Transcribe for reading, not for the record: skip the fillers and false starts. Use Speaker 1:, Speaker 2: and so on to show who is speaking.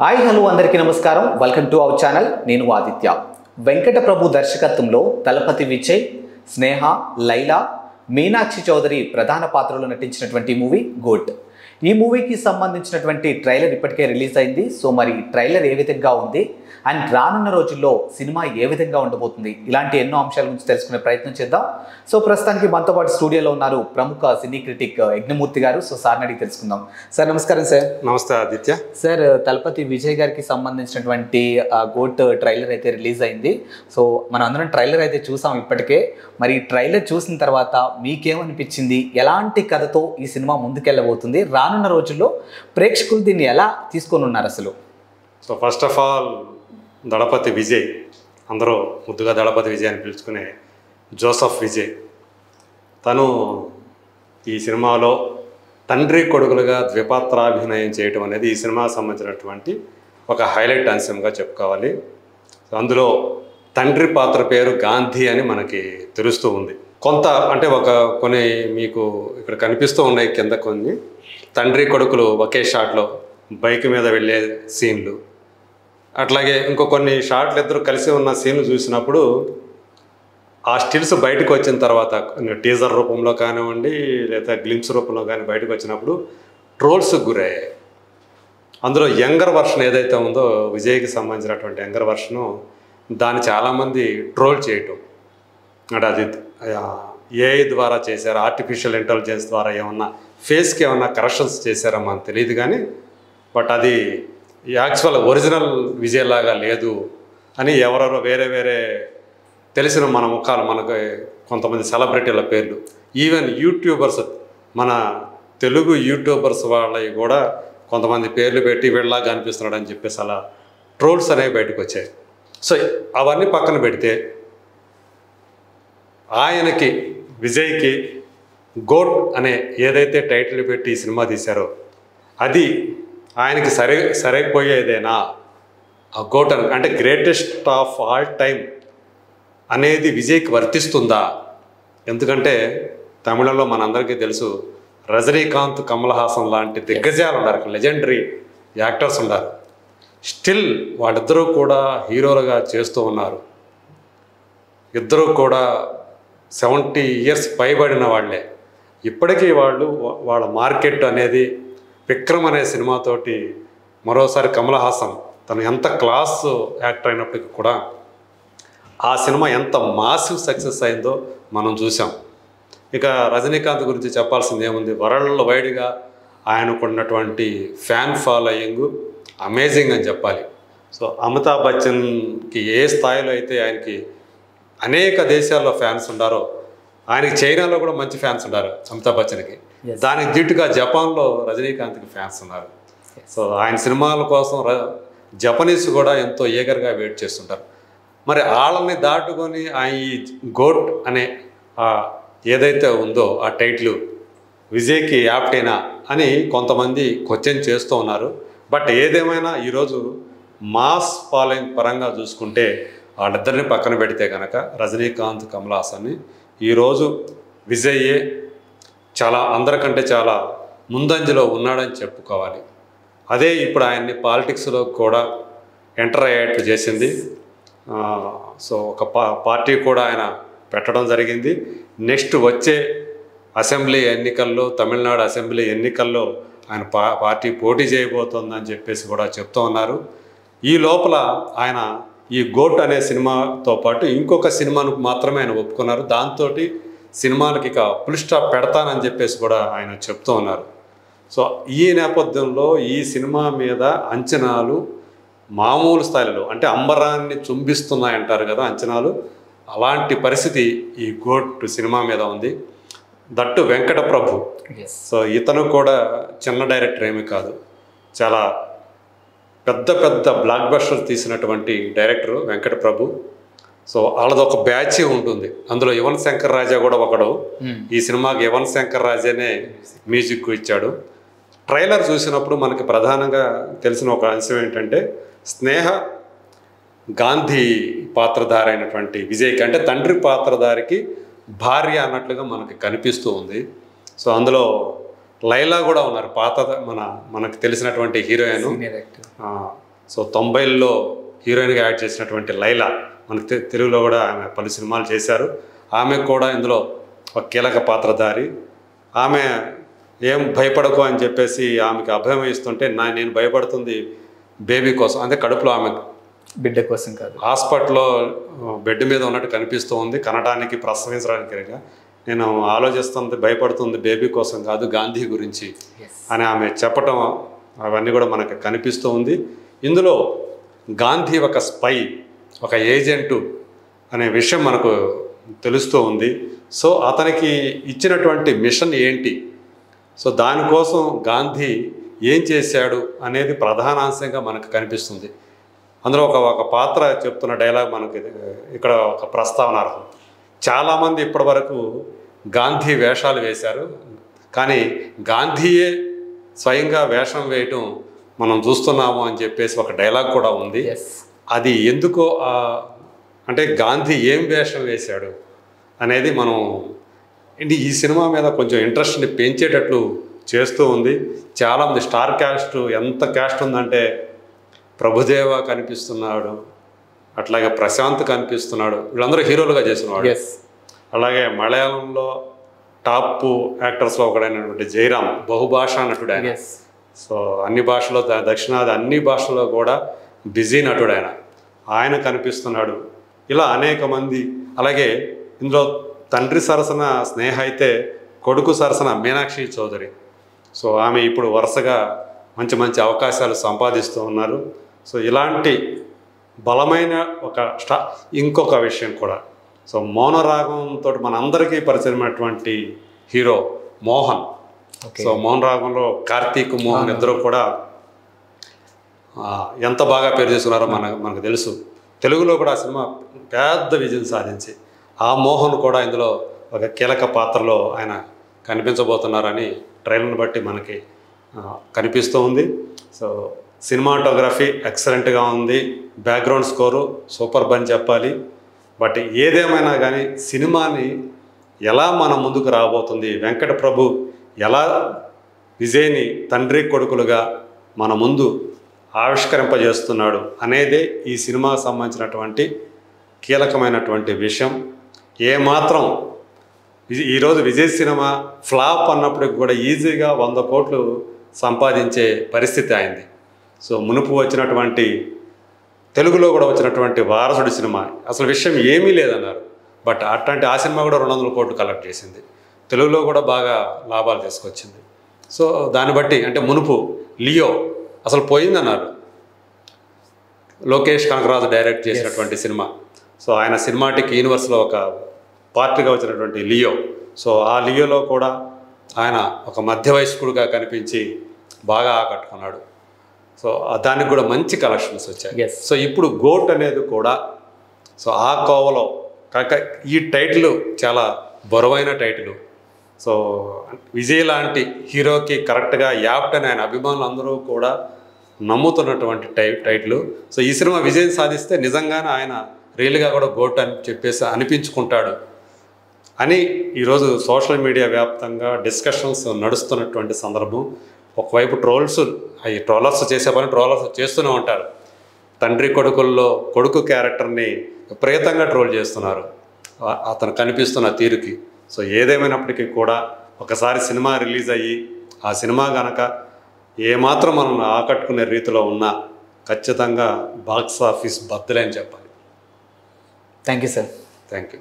Speaker 1: Hi hello అందరికీ నమస్కారం. Welcome to our channel. నేను ఆదిత్య. వెంకట ప్రభు దర్శకత్వంలో తలపతి విజయ్, స్నేహ, లైలా, మీనాక్షి చౌదరి ప్రధాన పాత్రలో నటించినటువంటి మూవీ గోట్. ఈ మూవీకి సంబంధించినటువంటి ట్రైలర్ ఇప్పటికే రిలీజ్ అయింది. సో మరి ట్రైలర్ ఏ విధంగా ఉంది అండ్ రానున్న రోజుల్లో సినిమా ఏ విధంగా ఉండబోతుంది, ఇలాంటి ఎన్నో అంశాల గురించి తెలుసుకునే ప్రయత్నం చేద్దాం. సో ప్రస్తుతానికి మనతో పాటు స్టూడియోలో ఉన్నారు ప్రముఖ సినీ క్రిటిక్ యజ్ఞమూర్తి గారు. సో సార్ని అడిగి తెలుసుకుందాం. సార్ నమస్కారం. సార్
Speaker 2: నమస్తే ఆదిత్య.
Speaker 1: సార్ తలపతి విజయ్ గారికి సంబంధించినటువంటి గోట్ ట్రైలర్ అయితే రిలీజ్ అయింది. సో మనం అందరం ట్రైలర్ అయితే చూసాం ఇప్పటికే. మరి ట్రైలర్ చూసిన తర్వాత మీకేమనిపించింది? ఎలాంటి కథతో ఈ సినిమా ముందుకెళ్ళబోతుంది? రానున్న రోజుల్లో ప్రేక్షకులు దీన్ని ఎలా తీసుకొని ఉన్నారు అసలు?
Speaker 2: సో ఫస్ట్ ఆఫ్ ఆల్ దళపతి విజయ్, అందరూ ముద్దుగా దళపతి విజయ్ అని పిలుచుకునే జోసఫ్ విజయ్, తను ఈ సినిమాలో తండ్రి కొడుకులుగా ద్విపాత్రాభినయం చేయటం అనేది ఈ సినిమాకు సంబంధించినటువంటి ఒక హైలైట్ అంశంగా చెప్పుకోవాలి. అందులో తండ్రి పాత్ర పేరు గాంధీ అని మనకి తెలుస్తూ ఉంది. కొంత అంటే కొన్ని మీకు ఇక్కడ కనిపిస్తూ ఉన్నాయి కింద కొన్ని తండ్రి కొడుకులు ఒకే షాట్లో బైక్ మీద వెళ్ళే సీన్లు, అట్లాగే ఇంకో కొన్ని షాట్లు ఇద్దరు కలిసి ఉన్న సీన్లు చూసినప్పుడు ఆ స్టిల్స్ బయటకు వచ్చిన తర్వాత టీజర్ రూపంలో కానివ్వండి లేదా గ్లిమ్స్ రూపంలో కానీ బయటకు వచ్చినప్పుడు ట్రోల్స్కి గురయ్యాయి. అందులో యంగర్ వర్షన్ ఏదైతే ఉందో విజయ్కి సంబంధించినటువంటి యంగర్ వర్షను, దాన్ని చాలామంది ట్రోల్ చేయటం అంటే అది ఏఐ ద్వారా చేశారు, ఆర్టిఫిషియల్ ఇంటెలిజెన్స్ ద్వారా ఏమన్నా ఫేస్కి ఏమన్నా కరెక్షన్స్ చేశారో మనకు తెలియదు. కానీ బట్ అది యాక్చువల్ ఒరిజినల్ విజయ్ లాగా లేదు అని ఎవరెవరో వేరే తెలిసిన మన ముఖాలు, మనకు కొంతమంది సెలబ్రిటీల పేర్లు, ఈవెన్ యూట్యూబర్స్, మన తెలుగు యూట్యూబర్స్ వాళ్ళవి కూడా కొంతమంది పేర్లు పెట్టి వీళ్ళలాగా అనిపిస్తున్నాడు అని చెప్పేసి అలా ట్రోల్స్ అనేవి బయటకు వచ్చాయి. సో అవన్నీ పక్కన పెడితే ఆయనకి విజయ్కి గోట్ అనే ఏదైతే టైటిల్ పెట్టి ఈ సినిమా తీశారో అది ఆయనకి సరైపోయేదేనా? ఆ గోట్ అంటే గ్రేటెస్ట్ ఆఫ్ ఆల్ టైమ్ అనేది విజయ్కి వర్తిస్తుందా? ఎందుకంటే తమిళంలో మనందరికీ తెలుసు, రజనీకాంత్, కమల్ హాసన్ లాంటి దిగ్గజాలు ఉన్నారు, లెజెండరీ యాక్టర్స్ ఉన్నారు. స్టిల్ వాళ్ళిద్దరూ కూడా హీరోలుగా చేస్తూ ఉన్నారు. ఇద్దరూ కూడా 70 ఇయర్స్ పైబడిన వాళ్ళే. ఇప్పటికీ వాళ్ళ మార్కెట్ అనేది విక్రమ్ అనే సినిమాతోటి మరోసారి కమల్ హాసన్ తను ఎంత క్లాస్ యాక్టర్ అయినప్పటికీ కూడా ఆ సినిమా ఎంత మాసివ్ సక్సెస్ అయిందో మనం చూసాం. ఇక రజనీకాంత్ గురించి చెప్పాల్సింది ఏముంది, వరల్డ్ వైడ్గా ఆయనకున్నటువంటి ఫ్యాన్ ఫాలోయింగ్ అమేజింగ్ అని చెప్పాలి. సో అమితాబ్ బచ్చన్కి ఏ స్థాయిలో అయితే ఆయనకి అనేక దేశాల్లో ఫ్యాన్స్ ఉన్నారో, ఆయనకి చైనాలో కూడా మంచి ఫ్యాన్స్ ఉన్నారు అమితాబ్ బచ్చన్కి. దానికి ధీటుగా జపాన్లో రజనీకాంత్కి ఫ్యాన్స్ ఉన్నారు. సో ఆయన సినిమాల కోసం జపనీస్ కూడా ఎంతో ఈగర్గా వెయిట్ చేస్తుంటారు. మరి వాళ్ళని దాటుకొని ఆయన ఈ గోట్ అనే ఏదైతే ఉందో ఆ టైటిల్ విజయ్కి యాప్టేనా అని కొంతమంది క్వశ్చన్ చేస్తూ ఉన్నారు. బట్ ఏదేమైనా ఈరోజు మాస్ ఫాలోయింగ్ పరంగా చూసుకుంటే వాళ్ళిద్దరిని పక్కన పెడితే కనుక రజనీకాంత్, కమల్ హాసన్ని ఈరోజు విజయ్యే చాలా అందరికంటే చాలా ముందంజలో ఉన్నాడని చెప్పుకోవాలి. అదే ఇప్పుడు ఆయన్ని పాలిటిక్స్లో కూడా ఎంటర్ అయ్యేట్టు చేసింది. సో ఒక పార్టీ కూడా ఆయన పెట్టడం జరిగింది. నెక్స్ట్ వచ్చే అసెంబ్లీ ఎన్నికల్లో, తమిళనాడు అసెంబ్లీ ఎన్నికల్లో ఆయన పార్టీ పోటీ చేయబోతోందని చెప్పేసి కూడా చెప్తూ ఉన్నారు. ఈ లోపల ఆయన ఈ గోట్ అనే సినిమాతో పాటు ఇంకొక సినిమాను మాత్రమే ఆయన ఒప్పుకున్నారు. దాంతో సినిమాలకి ఇక ఫుల్ స్టాప్ పెడతానని చెప్పేసి కూడా ఆయన చెప్తూ ఉన్నారు. సో ఈ నేపథ్యంలో ఈ సినిమా మీద అంచనాలు మామూలు స్థాయిలో అంటే అంబరాన్ని చుంబిస్తున్నాయంటారు కదా అంచనాలు, అలాంటి పరిస్థితి ఈ గోట్ సినిమా మీద ఉంది. That Venkata Prabhu. సో ఇతను కూడా చిన్న డైరెక్టర్ ఏమీ కాదు, చాలా పెద్ద బ్లాక్ బస్టర్ తీసినటువంటి డైరెక్టరు వెంకట ప్రభు. సో వాళ్ళది ఒక బ్యాచ్ ఉంటుంది. అందులో యువన్ శంకర్ రాజా కూడా ఒకడు. ఈ సినిమాకి యువన్ శంకర్ రాజానే మ్యూజిక్ ఇచ్చాడు. ట్రైలర్ చూసినప్పుడు మనకి ప్రధానంగా తెలిసిన ఒక అంశం ఏంటంటే, స్నేహ గాంధీ పాత్రధారి అయినటువంటి విజయ్కి అంటే తండ్రి పాత్రధారికి భార్య అన్నట్లుగా మనకి కనిపిస్తూ ఉంది. సో అందులో లైలా కూడా ఉన్నారు, పాత మనకు తెలిసినటువంటి హీరోయిన్. సో 90ల్లో హీరోయిన్గా యాడ్ చేసినటువంటి లైలా మనకు తెలుగులో కూడా ఆమె పలు సినిమాలు చేశారు. ఆమె కూడా ఇందులో ఒక కీలక పాత్రధారి. ఆమె ఏం భయపడకు అని చెప్పేసి ఆమెకి అభయం ఇస్తుంటే నేను భయపడుతుంది బేబీ కోసం, అంటే కడుపులో ఆమె
Speaker 1: బిడ్డ కోసం కాదు,
Speaker 2: హాస్పిటల్లో బెడ్ మీద ఉన్నట్టు కనిపిస్తూ ఉంది, కనడానికి ప్రసవించడానికి. నేను ఆలోచిస్తుంది భయపడుతుంది బేబీ కోసం కాదు, గాంధీ గురించి అని ఆమె చెప్పటం అవన్నీ కూడా మనకు కనిపిస్తూ ఉంది. ఇందులో గాంధీ ఒక స్పై, ఒక ఏజెంటు అనే విషయం మనకు తెలుస్తూ ఉంది. సో అతనికి ఇచ్చినటువంటి మిషన్ ఏంటి, సో దానికోసం గాంధీ ఏం చేశాడు అనేది ప్రధానాంశంగా మనకు కనిపిస్తుంది. అందులో ఒక పాత్ర చెప్తున్న డైలాగ్ మనకి ఇక్కడ ఒక ప్రస్తావనార్హం. చాలామంది ఇప్పటి వరకు గాంధీ వేషాలు వేశారు, కానీ గాంధీయే స్వయంగా వేషం వేయటం మనం చూస్తున్నాము అని చెప్పేసి ఒక డైలాగ్ కూడా ఉంది. అది ఎందుకో అంటే గాంధీ ఏం వేషం వేశాడు అనేది మనం ఈ సినిమా మీద కొంచెం ఇంట్రెస్ట్ని పెంచేటట్లు చేస్తూ ఉంది. చాలామంది స్టార్ క్యాస్ట్, ఎంత క్యాస్ట్ ఉందంటే ప్రభుదేవ కనిపిస్తున్నాడు, అట్లాగే ప్రశాంత్ కనిపిస్తున్నాడు, వీళ్ళందరూ హీరోలుగా చేస్తున్నాడు. అలాగే మలయాళంలో టాప్ యాక్టర్స్లో ఒకడైనటువంటి జయరామ్ బహుభాషా నటుడు ఆయన. సో అన్ని భాషలో, దక్షిణాది అన్ని భాషల్లో కూడా బిజీ నటుడు ఆయన కనిపిస్తున్నాడు. ఇలా అనేక మంది. అలాగే ఇందులో తండ్రి సరసన స్నేహ అయితే కొడుకు సరసన మీనాక్షి చౌదరి. సో ఆమె ఇప్పుడు వరుసగా మంచి మంచి అవకాశాలు సంపాదిస్తూ ఉన్నారు. సో ఇలాంటి బలమైన ఇంకొక విషయం కూడా, సో మౌనరాగంతో మనందరికీ పరిచయమైనటువంటి హీరో మోహన్. సో మౌనరాగంలో కార్తీక్, మోహన్ ఇద్దరు కూడా ఎంత బాగా పేరు చేసుకున్నారో మనకు తెలుసు. తెలుగులో కూడా ఆ సినిమా పెద్ద విజయం సాధించి ఆ మోహన్ కూడా ఇందులో ఒక కీలక పాత్రలో ఆయన కనిపించబోతున్నారని ట్రైలర్ని బట్టి మనకి కనిపిస్తూ ఉంది. సో సినిమాటోగ్రఫీ ఎక్సలెంట్గా ఉంది, బ్యాక్గ్రౌండ్ స్కోరు సూపర్ అని చెప్పాలి. బట్ ఏదేమైనా కానీ సినిమాని ఎలా మన ముందుకు రాబోతుంది, వెంకట ప్రభు ఎలా విజయ్ని తండ్రి కొడుకులుగా మన ముందు ఆవిష్కరింపజేస్తున్నాడు అనేదే ఈ సినిమాకు సంబంధించినటువంటి కీలకమైనటువంటి విషయం. ఏమాత్రం ఈరోజు విజయ్ సినిమా ఫ్లాప్ అన్నప్పటికి కూడా ఈజీగా 100 కోట్లు సంపాదించే పరిస్థితి అయింది. సో మునుపు వచ్చినటువంటి తెలుగులో కూడా వచ్చినటువంటి వారసుడి సినిమా అసలు విషయం ఏమీ లేదన్నారు, బట్ అట్లాంటి ఆ సినిమా కూడా 200 కోట్లు కలెక్ట్ చేసింది, తెలుగులో కూడా బాగా లాభాలు తీసుకొచ్చింది. సో దాన్ని బట్టి అంటే మునుపు లియో అసలు పోయిందన్నారు, లోకేష్ కనకరాజు డైరెక్ట్ చేసినటువంటి సినిమా. సో ఆయన సినిమాటిక్ యూనివర్స్లో ఒక పార్ట్గా వచ్చినటువంటి లియో. సో ఆ లియోలో కూడా ఆయన ఒక మధ్య వయస్కుడుగా కనిపించి బాగా ఆకట్టుకున్నాడు. సో దానికి కూడా మంచి కలెక్షన్స్ వచ్చాయి. సో ఇప్పుడు గోట్ అనేది కూడా సో ఆ కోవలో కాక ఈ టైటిల్ చాలా బరువైన టైటిల్. సో విజయ్ లాంటి హీరోకి కరెక్ట్గా యాప్ట్ అని ఆయన అభిమానులు అందరూ కూడా నమ్ముతున్నటువంటి టైటిల్. సో ఈ సినిమా విజయం సాధిస్తే నిజంగానే ఆయన రియల్గా కూడా గోట్ అని చెప్పేసి అనిపించుకుంటాడు అని ఈరోజు సోషల్ మీడియా వ్యాప్తంగా డిస్కషన్స్ నడుస్తున్నటువంటి సందర్భం. ఒకవైపు ట్రోలర్స్ చేసే పని ట్రోలర్స్ చేస్తూనే ఉంటారు. తండ్రి కొడుకుల్లో కొడుకు క్యారెక్టర్ని విపరీతంగా ట్రోల్ చేస్తున్నారు అతను కనిపిస్తున్న తీరుకి. సో ఏదేమైనప్పటికీ కూడా ఒకసారి సినిమా రిలీజ్ అయ్యి ఆ సినిమా కనుక ఏమాత్రం మనం ఆకట్టుకునే రీతిలో ఉన్నా ఖచ్చితంగా బాక్స్ ఆఫీస్ బద్దలే అని చెప్పాలి.
Speaker 1: Thank you sir.
Speaker 2: Thank you.